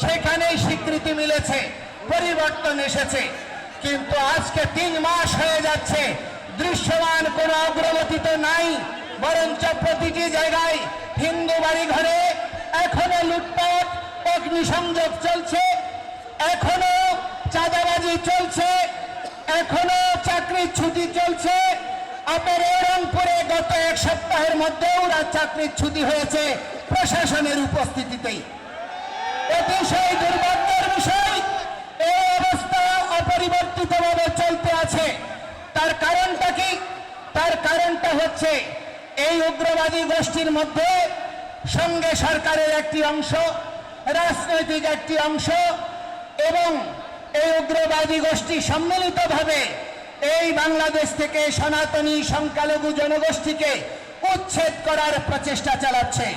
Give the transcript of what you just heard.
সেখানেই স্বীকৃতি মিলেছে, পরিবর্তন এসেছে। কিন্তু আজকে 3 মাস হয়ে যাচ্ছে, দৃশ্যমান কোনো অগ্রগতি তো নাই, বরঞ্চ প্রতিটি জায়গায় হিন্দু বাড়ি ঘরে এখনো লুটপাট, অগ্নিসংযোগ চলছে, এখনো চাঁদাবাজি চলছে, এখনো চাকরির ছুটি চলছে। আপনার রংপুরে গত 1 সপ্তাহের মধ্যে ওরা চাকরির ছুটি হয়েছে প্রশাসনের উপস্থিতিতেই। অতিশয় দুর্ভাগ্যের বিষয়, এই অবস্থা অপরিবর্তিতভাবে চলতে আছে। তার কারণটা কি? তার কারণটা হচ্ছে এই উগ্রবাদী গোষ্ঠীর মধ্যে সঙ্গে সরকারের একটি অংশ, রাজনৈতিক একটি অংশ এবং এই উগ্রবাদী গোষ্ঠী সম্মিলিতভাবে এই বাংলাদেশ থেকে সনাতনী সংখ্যালঘু জনগোষ্ঠীকে উচ্ছেদ করার প্রচেষ্টা চালাচ্ছে।